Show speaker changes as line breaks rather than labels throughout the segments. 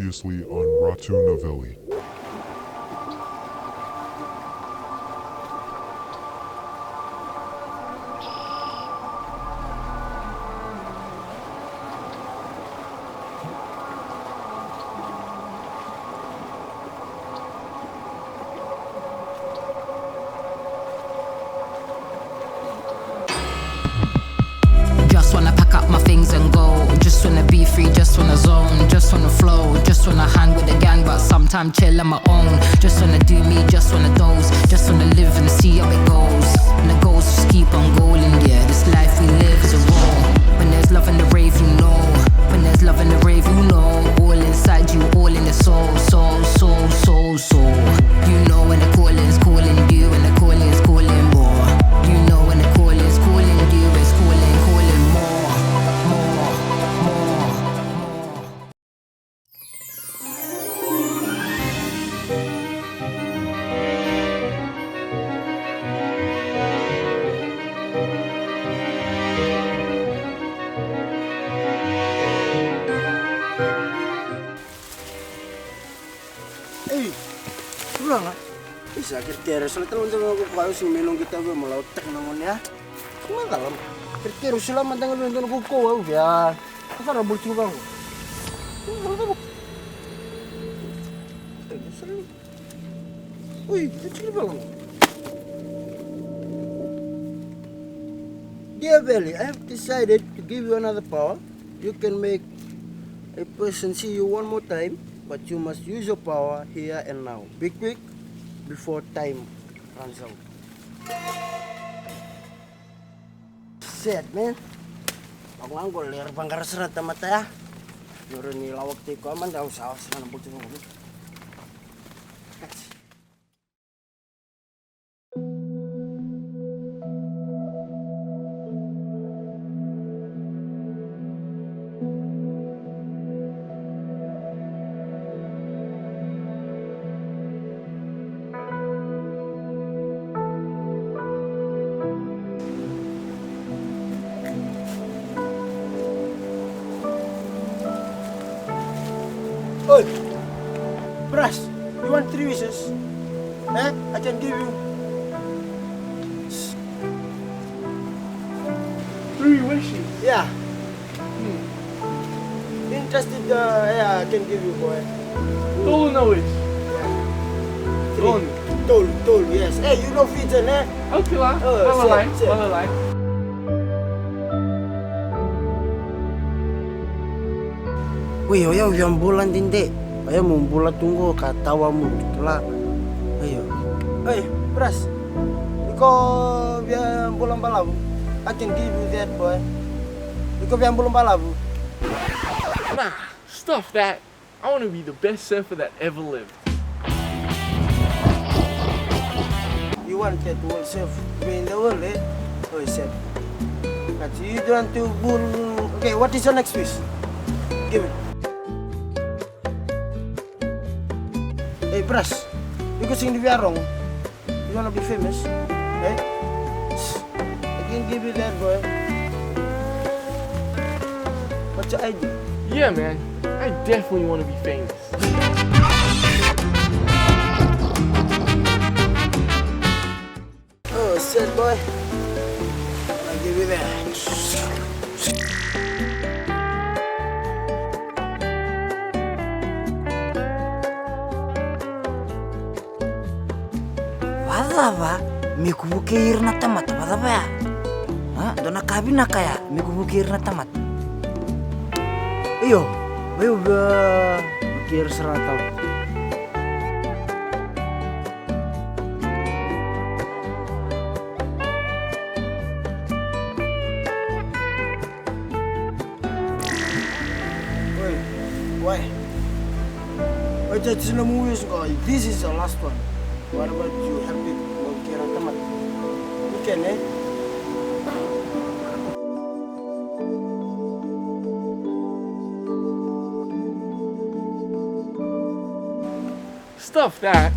previously on Ratu Na Veli.
Just wanna pack up my things and go. Just wanna be free, just wanna zone. Just wanna flow, just wanna hang with the gang, but sometimes chill on my own. Just wanna do me, just wanna doze. Just wanna live and see how it goes. And the goals just keep on going, yeah. This life we live is a roll. When there's love in the rave, you know. When there's love in the rave, you know. All inside you, all in the soul, soul, soul, soul, soul. You know when the calling's calling you, when the calling's calling more. You know when the calling's calling you, it's calling, calling more, more, more, more.
Pulang ah. Sakit kira sila teman teman aku kau sing melong kita gue malah otak namanya. Cuma dalam kira sila mantang lu nonton aku kau ya. Apa nak boleh coba aku? Wih, kecil banget. Dear Valley, I have decided to give you another power. You can make a person see you one more time, but you must use your power here and now. Be quick before time runs out. Set, man. Ako ang goler banggar serat mata ya. Nurun ni lawak ti ko man daw sa sana buti mo. Oi, Brass, you want 3 wishes? Eh, I can give you
3 wishes?
Yeah. Interested, yeah, I can give you, boy.
Tall or no wish?
3. Tall, yes. Hey, you know Fiji, eh?
Okay lah,
Oh,
malalay,
set.
malalay.
Wih, ayo yang bulan tinte. Ayo mau bulan tunggu katawamu lah. Ayo. Hey, Brass. Iko biar bulan balabu. I can give you that, boy. Iko biar bulan balabu.
Nah, stuff that. I want to be the best surfer that ever lived.
You want that world self in the world, eh? Oh, said. But you don't want to bull. Okay, what is your next wish? Give it. Hey, Brass. You go sing the Viarong. You wanna be famous? Eh? I can give you that, boy. What's your idea?
Yeah, man. I definitely want to be famous.
Oh, said boy. I'll give you that.
Wadava, mikubukir na tamat, wadava ya? Ha? Dona kabi na kaya, mikubukir na tamat.
Ayo bukir seratau. Why? I just no movies guy. This is the last one. What about you? Happy bukir tamat. You can, eh?
Stuff that.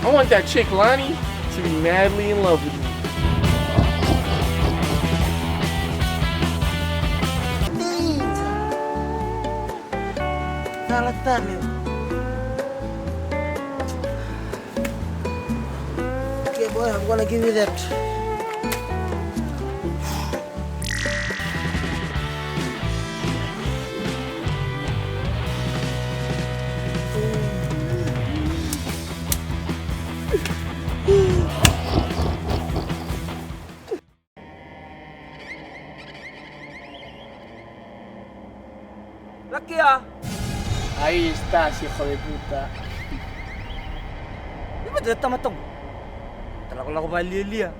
I want that chick Lonnie to be madly in love with me.
tale. Okay, boy, I'm gonna give you that.
Lukia,
Ahí estás, hijo de puta.
di ba dito matog? Talaga ko ba lilia?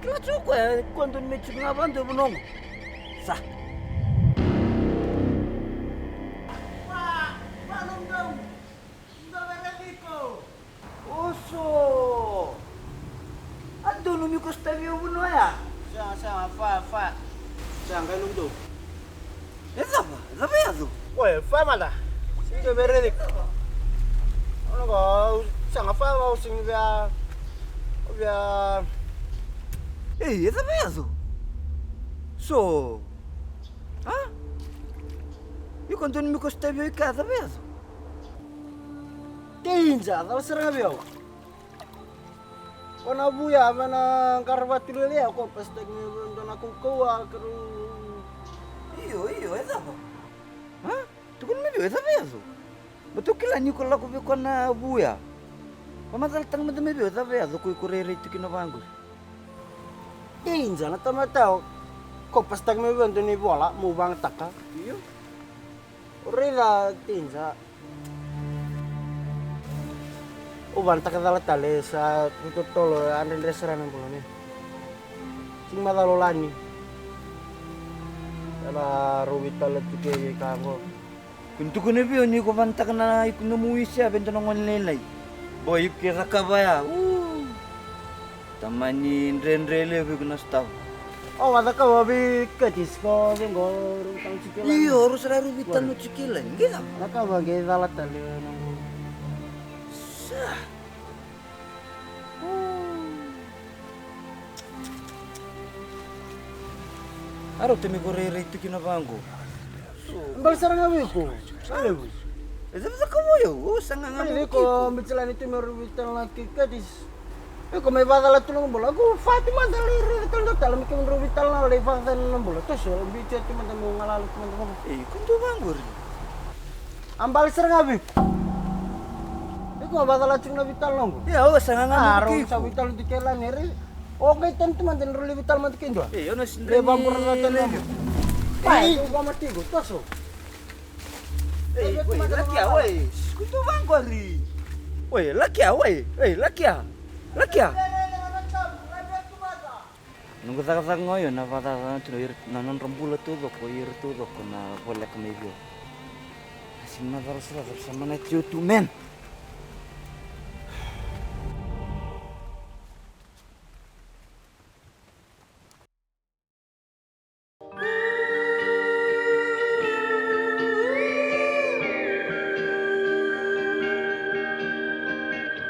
Kila chuko kwando nimechi nga bando bunongo. Sa. Oso. Ando no mi costavio buno ya.
Sama, fa. Sama, ganun do.
Zaba ya do.
Oye, fa mala. Sinto beredik. Ano ko, sanga fa o sing via
Zaba ya do. So. Ha? Io quando non mi costavio in casa, vedo.
Tinja, dal serang biau. Kona buya mana karwati lele ako pastag ni don ako kuwa karu.
Iyo, zaba. Ha? Tukun mi zaba ya do. Betul kila ni ko la ko be kona buya. Pamadal tang madame be zaba ya do ko kurere tikino bangus.
Tinja na tamatao. Ko pastag me don ni bola mu bang taka.
Iyo.
Orila tinja. Uban taka dala tale sa tutolo anden restoran ang bulane. Sing madalolani. Ala rubital tike kango.
Kuntu ko nebi ni ko bantak na ikuno muwi siya bento ng onlelay. Boy kira ka ba ya? Tamani ndrendrele be kuna staff.
Oh, wala ka wabi katis ko bengo rutang cikilan.
Iyo, harus ada rubitan no cikilan. Gitu.
Naka bagi dala tale nang
Sah. Aro temi korere itu kina bango.
Ambal sarang awi ko. Ale bu.
Esa bisa kamu ya? Oh, sangat
Ini
ngambil
ko bicalan itu merubitan laki kadis. Ko may badala tulong bola ko Fatima dali tol tal mi kin rubital na le fa tan bola to so bicat ti man mo ngalalo ti man ko.
kuntu bango rin.
Ambal sarang awi. Ko badala chung na bital nong.
Ya, oh, sangat
Aro
ngambil
sa bital di kelan eri. Okay tanto man den ruli bital man kin do.
Yo no
Le bambur na tan mo. Pai ko mati go to so.
Laki ya, wey. Kuntu bango rin. Wey, laki ya, wey. Laki ya. Nunggu tak ngoyo na pada na non rombula todo ko ir todo ko na bola ka medio. Asin na terus sama na tu men.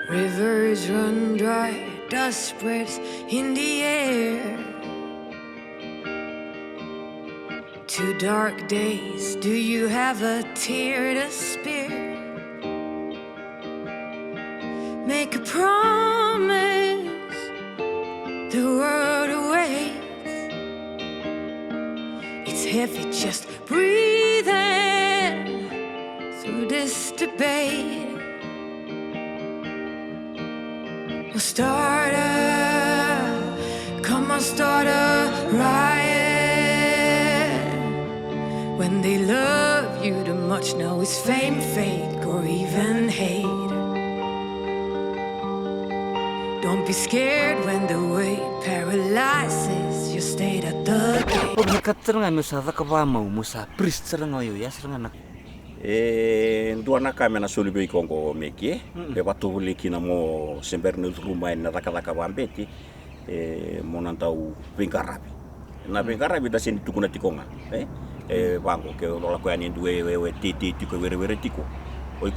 Rivers run dry, dust spreads in the air. 2 dark days, do you have a tear to spare? Make a promise, the world awaits. It's heavy just breathing through this debate. We'll start a riot. When they love you too much, now it's fame, fake, or even hate. Don't be scared when the weight paralyzes your state at the gate.
Pagkat nga mo sa kabama mo sa priest sa ngayo ya sa nga
Nduana kame na sulubi kongo meki be batu leki na mo sember no rumai na takataka bambeti mo nantau bengarabi na bengarabi da sini tukuna tikonga bango ke lola ko ani duwe we titi tiko were tiko oi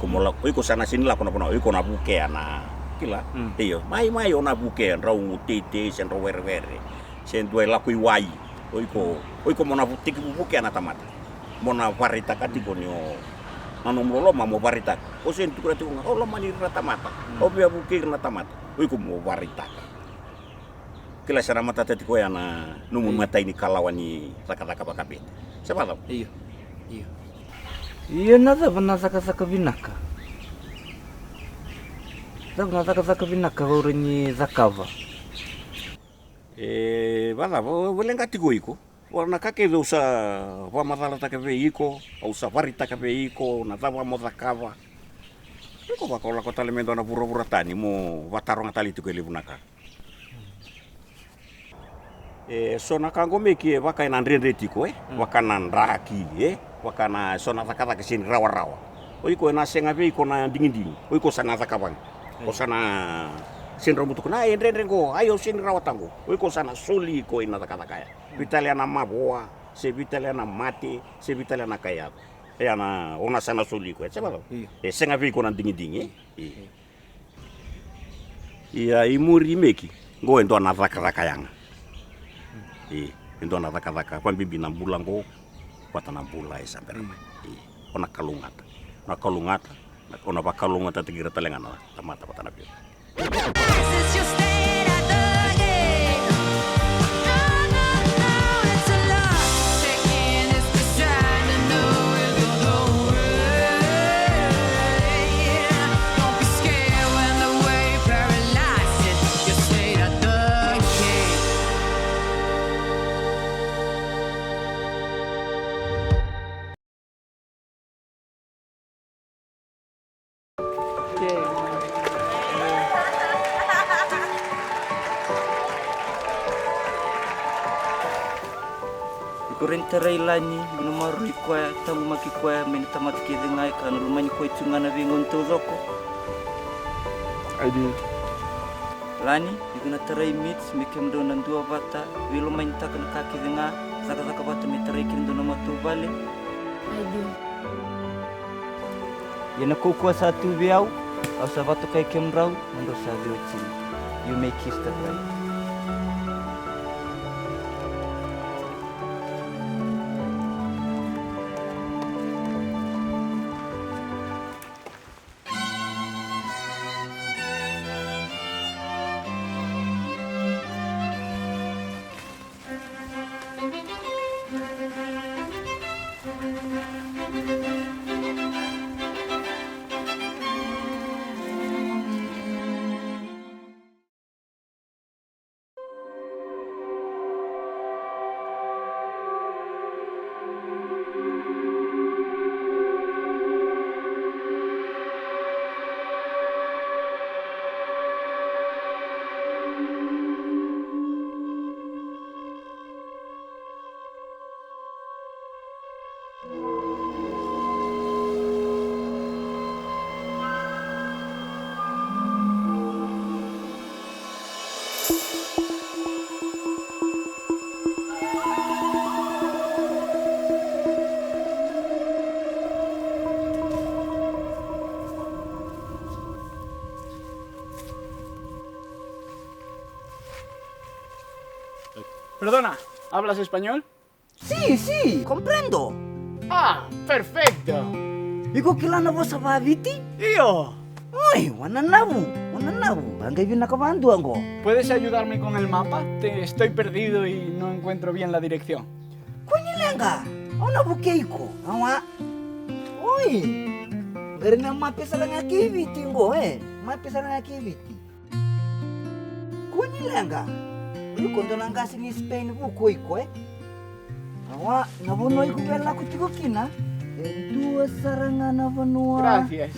ko sana sini la kono oi ko na buke ana kila iyo mai ona buke rau titi sen ro were sen duwe la ko iwai oi ko mo na buke ana tamata mona varita katiko nyo nanomrolo mo varitak. O sen tukura tu nga olo mani ratamata. O bia bukir ratamata. Oi ko mo varitak. Kila sana mata tati ko yana numu mata ini kalawani saka-saka bakapit. Siapa tahu?
Iyo. Iyo nada bana saka-saka binaka. Bana saka-saka binaka urenyi zakava.
Bala, boleh ngati ko iko. Warna kake usa wa matala taka veiko, usa varita ka veiko, na tava mo zakava. Iko ba kola kota lemendo na pura-pura tani mo watarong atali tu ko libunaka. So nakango meki waka ina ndrendreti ko wakana ndraki wakana so na zakava kesini rawa-rawa. Oiko na senga veiko na dinginding. Oiko sana zakavang. O sana sinro mutu na ndrengo ayo sin rawatango. Oiko sana soli ko ina zakavakaya. Vitaliana maboa, se vitaliana mate, se vitaliana kaya. Ana ona sana soli ko, sabe? Senga vi ko na dingiding Ia imuri meki, ngo endo na vaka yanga. Endo na vaka kwa bibi na bulango, kwata na bula sampai. Ona kalungata. Na kalungata, ona bakalungata tigira talengana tamata patana pio.
This is your state at the gate. No, it's a lot. Taking is the stride and knowing you'll go away. Don't be scared when the way paralyzes your state at the gate.
Kurenterai lani menomorui koe tamu maki koe meni tamati ke dengai kan rumani koe tungana bingon tozoko.
I do.
Lani ikuna terai mits mekem dona dua bata wilo main takan kaki denga saka bata me terai kin dona matu bale.
I do.
Yana koko satu biau au sabato kai kemrau ando sa biochi. You make history right.
Perdona, ¿hablas español?
Sí, comprendo.
Ah, perfecto.
Iko kilana bosa babiti?
Tío,
Oi, wananabu. Angai bina kabandu ango.
¿puedes ayudarme con el mapa? Estoy perdido y no encuentro bien la dirección.
Kunyilenga, ona bukeiko. Awa. Oi. Erna mapesa langa kiviti ngo mapesa langa kiviti. Kunyilenga. Iko ndo nanga sini Spain bukoiko Awa, nabono iko bella kutiko kina. Dua sarangana vanua.
Gracias.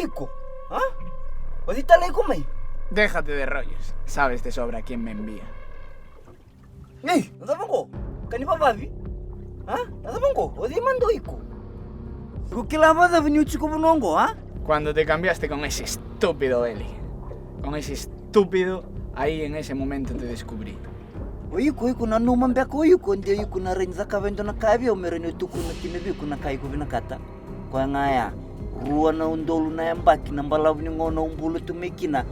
Ico? ¿Ah? ¿Odita le come?
Déjate de rollos. Sabes de sobra quién me envía.
Ey, nada pongo. Kanipa babi? ¿Ah? Nada pongo. Odi mando Ico. ¿Qué la vas a venir chico bonongo, ah?
Cuando te cambiaste con ese estúpido Veli. Con ese estúpido, ahí en ese momento te descubrí.
Ico na no mambia ko Ico ndio Ico na renza ka vendo na kabi o mereno tuku na kimebi kuna kai ko binakata. Kwa ngaya. Rua na undolu na yambaki na mbalavu ni ngona umbulu tumekina.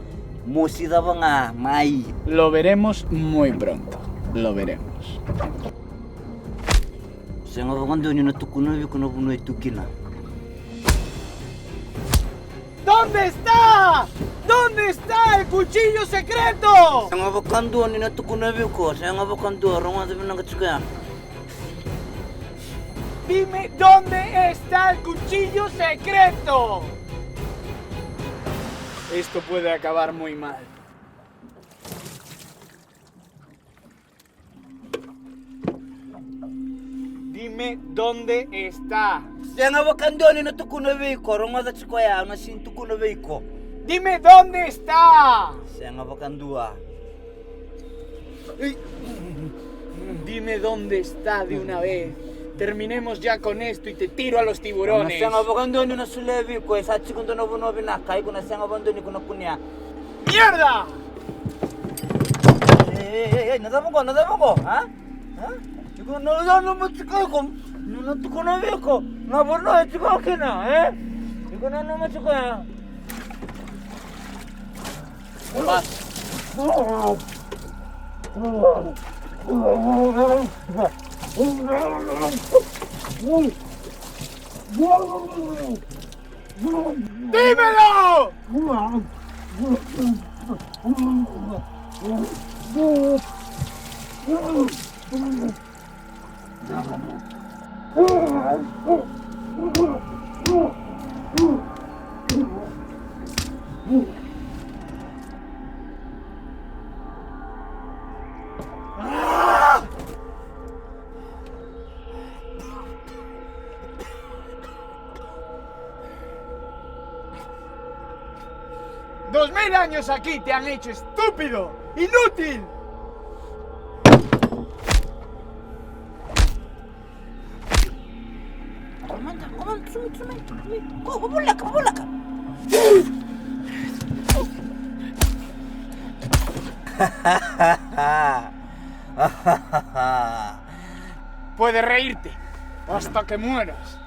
Mosi daba nga mai.
Lo veremos muy pronto. Lo veremos.
Senga vagando ni na tuku na kuna buno itukina.
¿Dónde está? ¿Dónde está el cuchillo secreto?
Senga vagando ni na tuku na ko. Senga vagando ronga de binanga chika.
Dime dónde está el cuchillo secreto. Esto puede acabar muy mal. Dime dónde está.
Senga vagando ni na tuku na ko. Ronga de chika ya na sin tuku na ko.
Dime dónde está.
Senga vagando.
Dime dónde está de una vez. Terminemos ya con esto y te tiro a los tiburones.
Senga vagando ni na sulevi ko. Sa chikundo na buno binaka. Iko na senga vagando ni kuna kunya.
¡Mierda!
Nada pongo, ¿ah? ¿Ah? Chico, no me chico con, no te conozco, no por no chico que no, Chico, no me chico ya.
¡Dímelo! ¡2000 años aquí te han hecho estúpido! ¡Inútil! Puedes reírte hasta que mueras.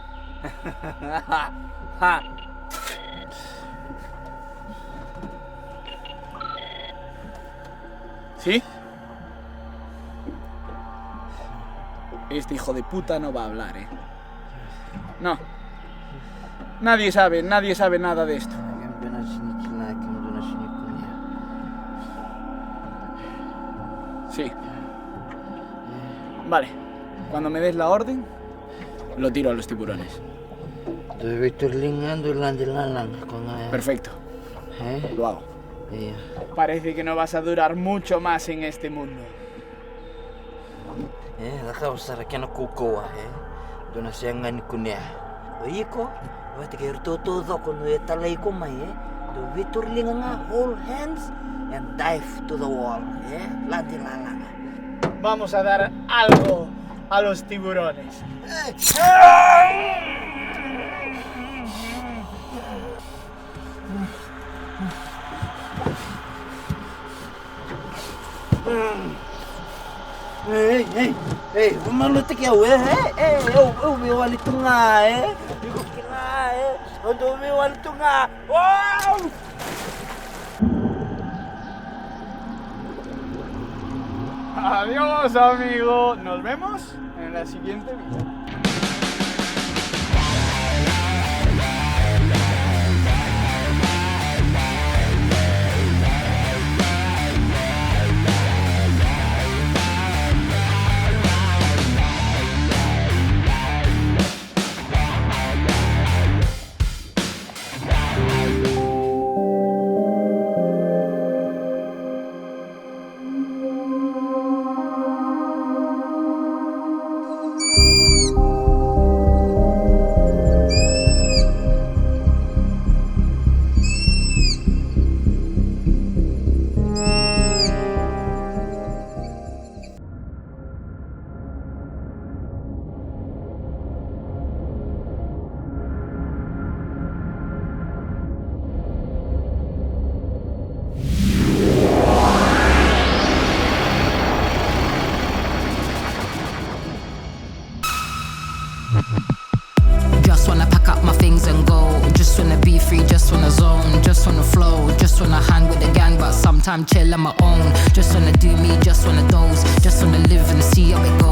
¿Sí? Este hijo de puta no va a hablar, ¿eh? No. Nadie sabe nada de esto. Sí. Vale. Cuando me des la orden, lo tiro a los tiburones. Perfecto. Lo hago. Parece que no vas a durar mucho más en este mundo.
Deja usar aquí no kukoa, Dona sianga ni kunia. Oiko, vas a querer todo cuando está la iko mai, Do viturlinga hold hands and dive to the wall, Lati lala.
Vamos a dar algo a los tiburones.
Hey, malu te kia we, eu vi wali tunga, Digo que lá, Onde vi wali tunga. Wow!
Adiós, amigo. Nos vemos en la siguiente vida.
Just wanna hang with the gang, but sometimes chill on my own. Just wanna do me, just wanna doze. Just wanna live and see how it goes.